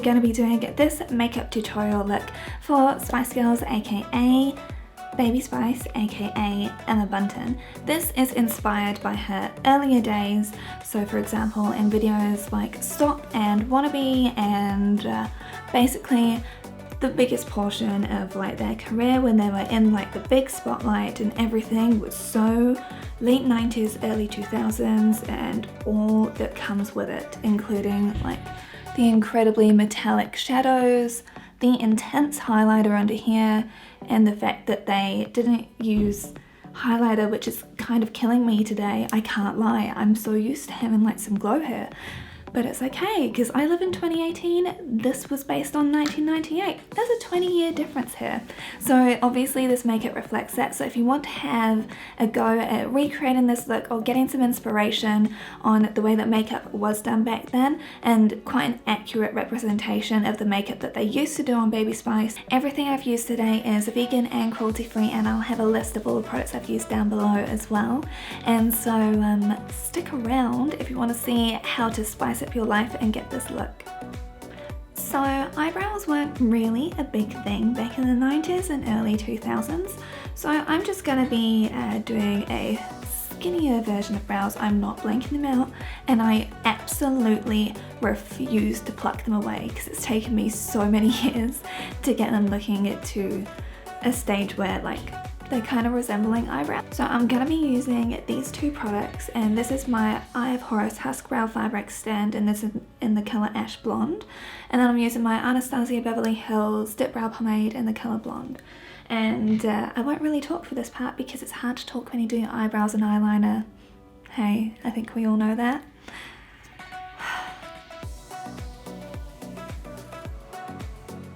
going to be doing this makeup tutorial look for Spice Girls, aka Baby Spice, aka Emma Bunton. This is inspired by her earlier days, so for example in videos like Stop and Wannabe, and basically the biggest portion of like their career when they were in like the big spotlight and everything was so late 90s, early 2000s, and all that comes with it, including like the incredibly metallic shadows, the intense highlighter under here, and the fact that they didn't use highlighter, which is kind of killing me today. I can't lie, I'm so used to having like some glow hair. But it's okay, because I live in 2018, this was based on 1998. There's a 20-year difference here. So obviously this makeup reflects that, so if you want to have a go at recreating this look or getting some inspiration on the way that makeup was done back then, and quite an accurate representation of the makeup that they used to do on Baby Spice, everything I've used today is vegan and cruelty-free, and I'll have a list of all the products I've used down below as well. And so stick around if you want to see how to spice up your life and get this look. So eyebrows weren't really a big thing back in the 90s and early 2000s, so I'm just gonna be doing a skinnier version of brows. I'm not blanking them out, and I absolutely refuse to pluck them away because it's taken me so many years to get them looking to a stage where like they're kind of resembling eyebrows. So I'm gonna be using these two products, and this is my Eye of Horus Husk Brow Fabric Stand, and this is in the colour Ash Blonde. And then I'm using my Anastasia Beverly Hills Dipbrow Pomade in the colour Blonde. And I won't really talk for this part because it's hard to talk when you do your eyebrows and eyeliner. Hey, I think we all know that.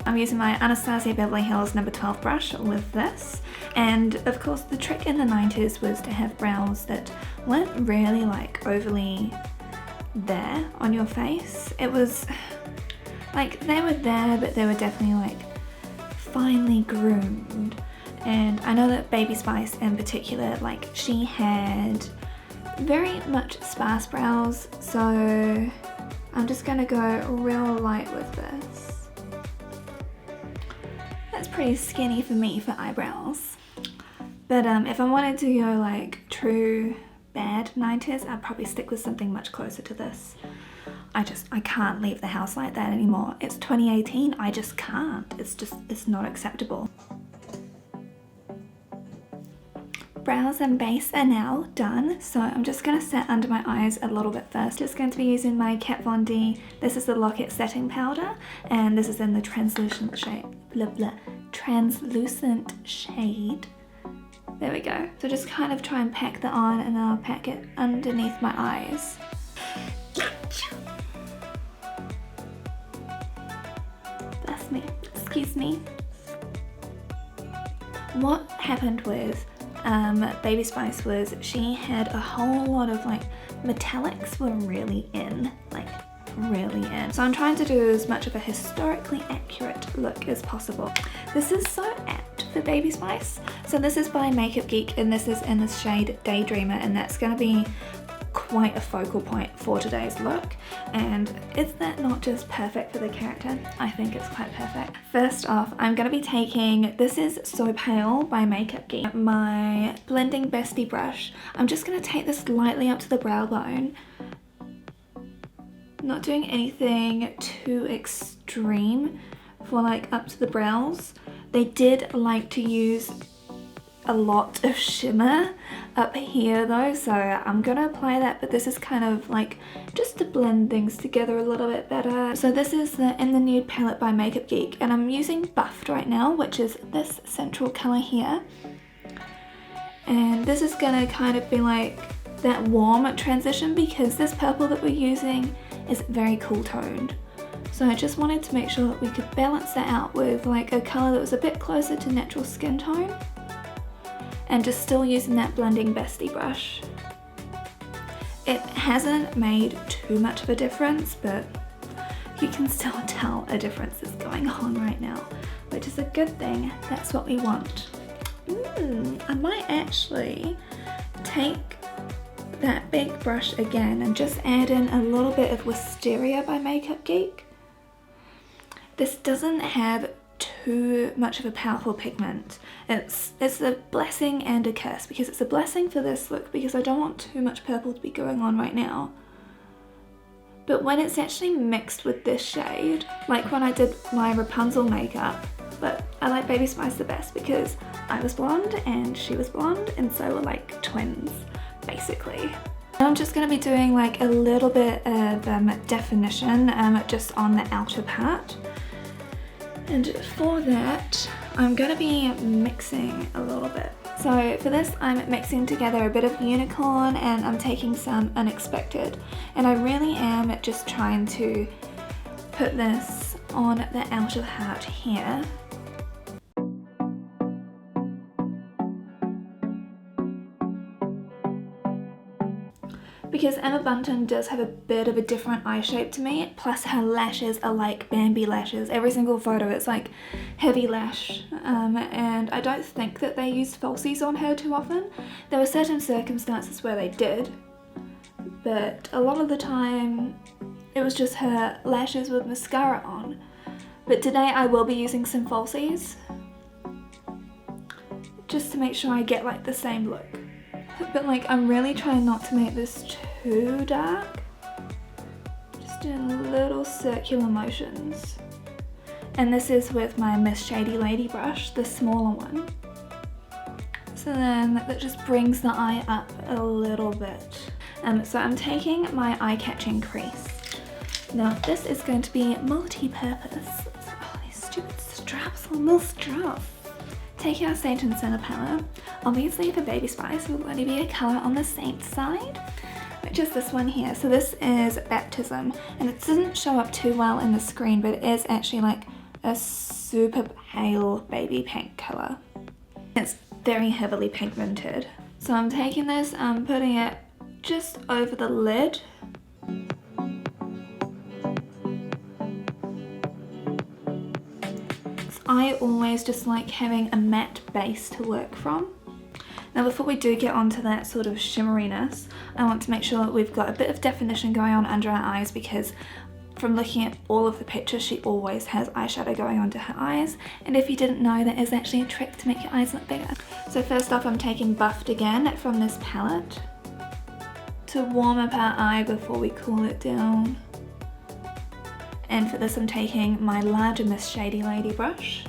I'm using my Anastasia Beverly Hills number 12 brush with this. And of course the trick in the 90s was to have brows that weren't really like overly there on your face. It was like they were there, but they were definitely like finely groomed. And I know that Baby Spice in particular, like she had very much sparse brows, so I'm just gonna go real light with this. That's pretty skinny for me for eyebrows. But if I wanted to go like true bad 90s, I'd probably stick with something much closer to this. I can't leave the house like that anymore. It's 2018, I just can't. It's not acceptable. Brows and base are now done, so I'm just going to set under my eyes a little bit first. Just going to be using my Kat Von D. This is the Lock-It setting powder, and this is in the translucent shade. Translucent shade. There we go. So just kind of try and pack that on, and then I'll pack it underneath my eyes. That's me. Excuse me. What happened with Baby Spice was she had a whole lot of like metallics were really in, like really in. So I'm trying to do as much of a historically accurate look as possible. This is so apt for Baby Spice. So this is by Makeupgeek, and this is in the shade Daydreamer, and that's going to be quite a focal point for today's look. And is that not just perfect for the character? I think it's quite perfect. First off, I'm going to be taking, this is So Pale by Makeupgeek, my blending bestie brush. I'm just going to take this lightly up to the brow bone. Not doing anything too extreme for like up to the brows. They did like to use a lot of shimmer up here though, so I'm gonna apply that, but this is kind of like just to blend things together a little bit better. So this is in the Nude palette by Makeupgeek, and I'm using Buffed right now, which is this central color here. And this is gonna kind of be like that warm transition because this purple that we're using is very cool toned. So I just wanted to make sure that we could balance that out with like a color that was a bit closer to natural skin tone, and just still using that blending bestie brush. It hasn't made too much of a difference, but you can still tell a difference is going on right now, which is a good thing. That's what we want. I might actually take that big brush again and just add in a little bit of Wisteria by Makeupgeek. This doesn't have too much of a powerful pigment. It's a blessing and a curse, because it's a blessing for this look because I don't want too much purple to be going on right now. But when it's actually mixed with this shade, like when I did my Rapunzel makeup, but I like Baby Spice the best because I was blonde and she was blonde, and so we're like twins, basically. I'm just going to be doing like a little bit of definition just on the outer part. And for that, I'm going to be mixing a little bit. So for this, I'm mixing together a bit of Unicorn and I'm taking some Unexpected. And I really am just trying to put this on the outer part here. Because Emma Bunton does have a bit of a different eye shape to me, plus her lashes are like Bambi lashes. Every single photo it's like heavy lash, and I don't think that they used falsies on her too often. There were certain circumstances where they did, but a lot of the time it was just her lashes with mascara on. But today I will be using some falsies, just to make sure I get like the same look. But like, I'm really trying not to make this too dark. Just doing little circular motions. And this is with my Miss Shady Lady brush, the smaller one. So then that just brings the eye up a little bit. So I'm taking my eye-catching crease. Now this is going to be multi-purpose. Oh, these stupid straps, little straps. Take our Saint and Sinner palette. Obviously for Baby Spice we're going to be a colour on the Saint side, which is this one here. So this is Baptism, and it doesn't show up too well in the screen, but it is actually like a super pale baby pink colour. It's very heavily pigmented. So I'm taking this, putting it just over the lid. I always just like having a matte base to work from. Now before we do get onto that sort of shimmeriness, I want to make sure that we've got a bit of definition going on under our eyes, because from looking at all of the pictures she always has eyeshadow going onto her eyes, and if you didn't know, that is actually a trick to make your eyes look bigger. So first off, I'm taking Buffed again from this palette to warm up our eye before we cool it down. And for this I'm taking my larger Miss Shady Lady brush.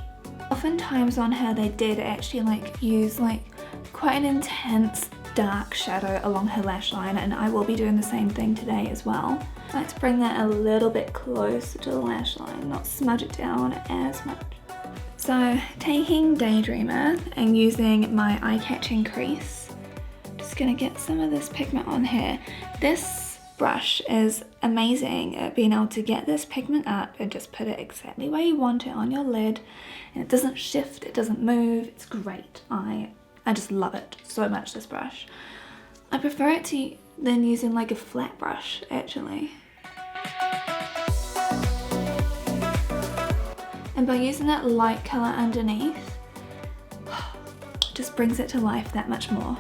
Oftentimes on her they did actually like use like quite an intense dark shadow along her lash line, and I will be doing the same thing today as well. I like to bring that a little bit closer to the lash line, not smudge it down as much. So taking Daydreamer and using my eye-catching crease, just gonna get some of this pigment on here. This brush is amazing at being able to get this pigment up and just put it exactly where you want it on your lid, and it doesn't shift, it doesn't move. It's great. I just love it so much, this brush. I prefer it to than using like a flat brush actually. And by using that light colour underneath, it just brings it to life that much more.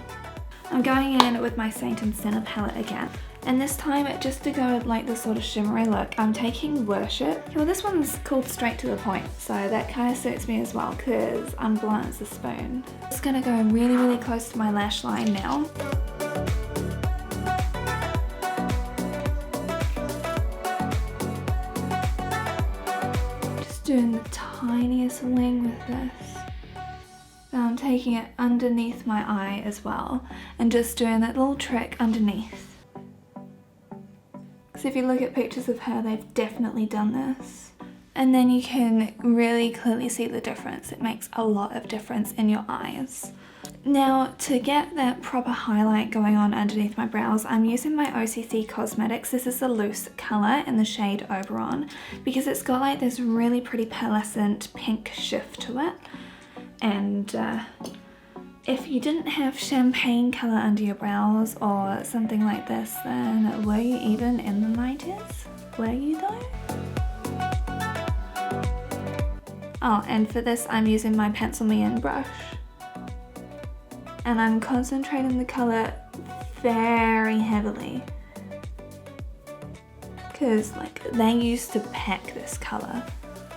I'm going in with my Saint and Sinner palette again. And this time, just to go with like this sort of shimmery look, I'm taking Worship. Well, this one's called Straight to the Point, so that kind of suits me as well because I'm blunt as a spoon. Just gonna go really, really close to my lash line now. Just doing the tiniest wing with this. Now I'm taking it underneath my eye as well, and just doing that little trick underneath. So if you look at pictures of her, they've definitely done this. And then you can really clearly see the difference. It makes a lot of difference in your eyes. Now to get that proper highlight going on underneath my brows, I'm using my OCC Cosmetics. This is the loose colour in the shade Oberon, because it's got like this really pretty pearlescent pink shift to it. And if you didn't have champagne colour under your brows or something like this, then were you even in the 90s? Were you though? Oh, and for this I'm using my Pencil Me In brush. And I'm concentrating the colour very heavily. Because like they used to pack this colour.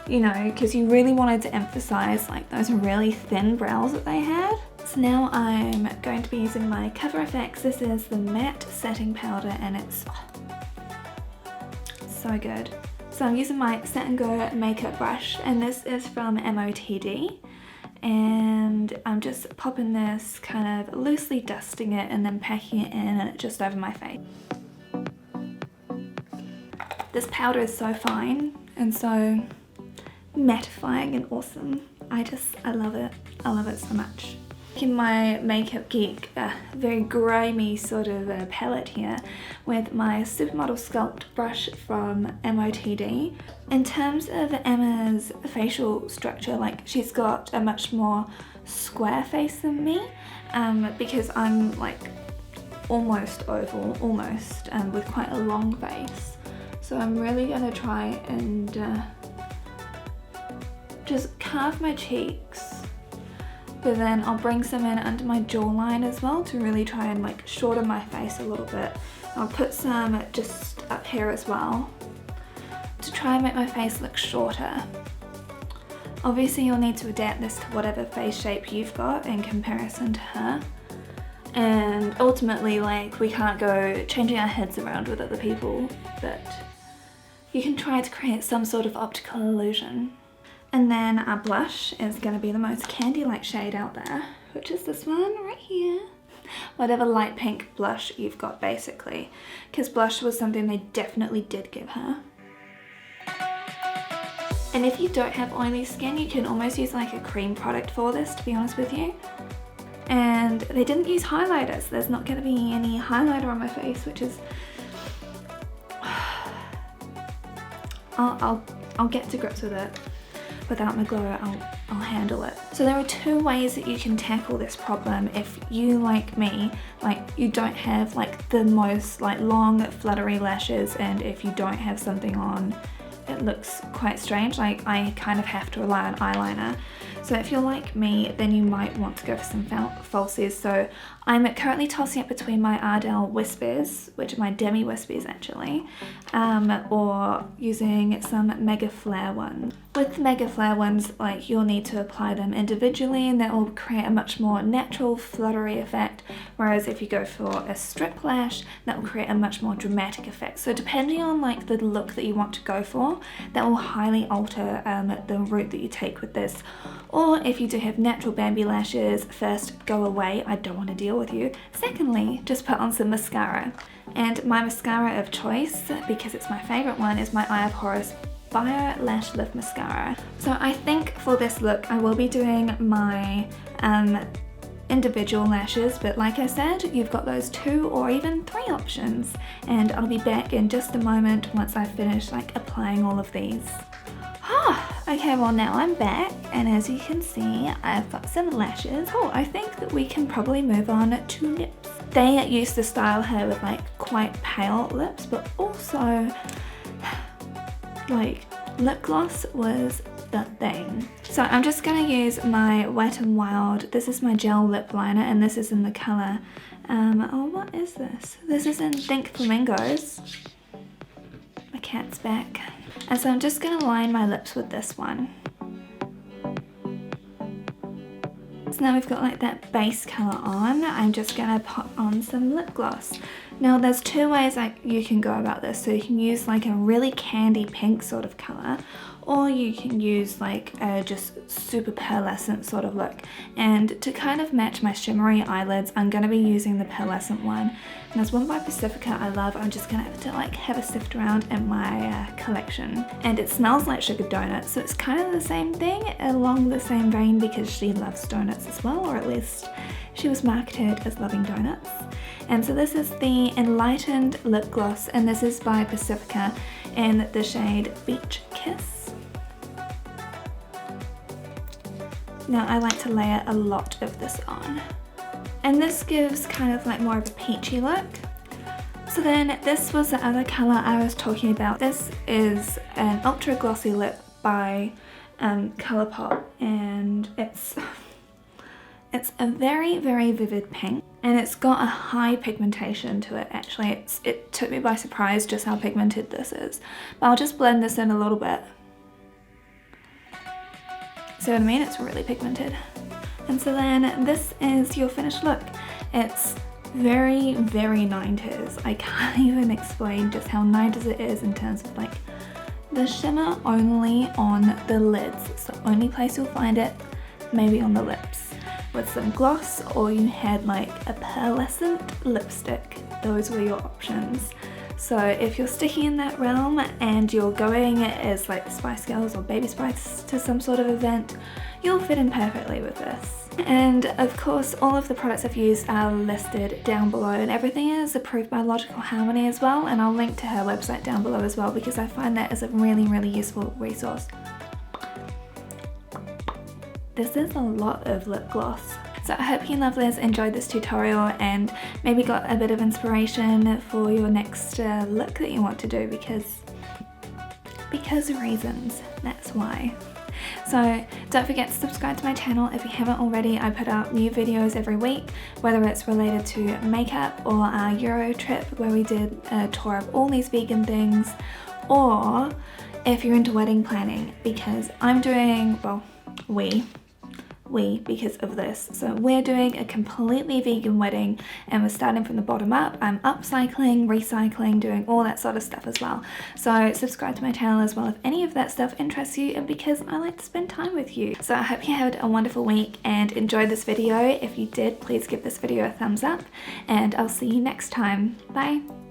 you know, because you really wanted to emphasize like those really thin brows that they had. So now I'm going to be using my Cover FX. This is the matte setting powder and it's so good. So I'm using my Set and Go makeup brush and this is from MOTD. And I'm just popping this, kind of loosely dusting it and then packing it in just over my face. This powder is so fine and so mattifying and awesome. I love it. I love it so much. In my Makeupgeek, very grimy sort of palette here with my Supermodel Sculpt brush from MOTD. In terms of Emma's facial structure, like she's got a much more square face than me because I'm like almost oval, with quite a long face. So I'm really going to try and just carve my cheeks. But then I'll bring some in under my jawline as well to really try and like shorten my face a little bit. I'll put some just up here as well to try and make my face look shorter. Obviously you'll need to adapt this to whatever face shape you've got in comparison to her. And ultimately, like, we can't go changing our heads around with other people, but you can try to create some sort of optical illusion. And then our blush is going to be the most candy-like shade out there, which is this one right here. Whatever light pink blush you've got, basically, because blush was something they definitely did give her. And if you don't have oily skin, you can almost use like a cream product for this, to be honest with you. And they didn't use highlighters. There's not going to be any highlighter on my face, which is... I'll get to grips with it. Without my glow, I'll handle it. So there are two ways that you can tackle this problem if you, like me, like you don't have like the most like long fluttery lashes, and if you don't have something on, it looks quite strange. Like I kind of have to rely on eyeliner. So if you're like me, then you might want to go for some falsies. So I'm currently tossing it between my Ardell Whispers, which are my Demi Whispers actually, or using some Mega Flare ones. With the Mega Flare ones, like you'll need to apply them individually and that will create a much more natural fluttery effect, whereas if you go for a strip lash, that will create a much more dramatic effect. So depending on like the look that you want to go for, that will highly alter the route that you take with this. Or if you do have natural Bambi lashes, first, go away, I don't want to deal with you. Secondly, just put on some mascara. And my mascara of choice, because it's my favourite one, is my Eye of Horus Fire Lash Lift Mascara. So I think for this look, I will be doing my individual lashes, but like I said, you've got those 2 or even 3 options. And I'll be back in just a moment once I've finished like applying all of these. Okay, well now I'm back, and as you can see, I've got some lashes. Oh, I think that we can probably move on to lips. They used to style her with like quite pale lips, but also like lip gloss was the thing. So I'm just gonna use my Wet n Wild. This is my gel lip liner, and this is in the color, oh, what is this? This is in Think Flamingos. My cat's back. And so I'm just going to line my lips with this one. So now we've got like that base colour on, I'm just going to pop on some lip gloss. Now there's 2 ways like you can go about this. So you can use like a really candy pink sort of colour, or you can use like a just super pearlescent sort of look. And to kind of match my shimmery eyelids, I'm going to be using the pearlescent one. And there's one by Pacifica I love. I'm just going to have to like have a sift around in my collection. And it smells like sugar donuts, so it's kind of the same thing along the same vein, because she loves donuts as well, or at least she was marketed as loving donuts. And so this is the Enlightened Lip Gloss, and this is by Pacifica in the shade Beach Kiss. Now I like to layer a lot of this on. And this gives kind of like more of a peachy look. So then this was the other colour I was talking about. This is an ultra glossy lip by Colourpop, and it's a very, very vivid pink, and it's got a high pigmentation to it actually. It took me by surprise just how pigmented this is. But I'll just blend this in a little bit. See what I mean? It's really pigmented. And so then this is your finished look. It's very, very 90s. I can't even explain just how 90s it is in terms of like the shimmer only on the lids. It's the only place you'll find it, maybe on the lips. With some gloss, or you had like a pearlescent lipstick. Those were your options. So if you're sticking in that realm and you're going as like the Spice Girls or Baby Spice to some sort of event, you'll fit in perfectly with this. And of course all of the products I've used are listed down below, and everything is approved by Logical Harmony as well, and I'll link to her website down below as well because I find that as a really, really useful resource. This is a lot of lip gloss. So I hope you lovelies enjoyed this tutorial and maybe got a bit of inspiration for your next look that you want to do, because reasons, that's why. So don't forget to subscribe to my channel if you haven't already. I put out new videos every week, whether it's related to makeup or our Euro trip where we did a tour of all these vegan things, or if you're into wedding planning, because I'm doing, well, we because of this. So we're doing a completely vegan wedding and we're starting from the bottom up. I'm upcycling, recycling, doing all that sort of stuff as well. So subscribe to my channel as well if any of that stuff interests you, and because I like to spend time with you. So I hope you had a wonderful week and enjoyed this video. If you did, please give this video a thumbs up and I'll see you next time. Bye.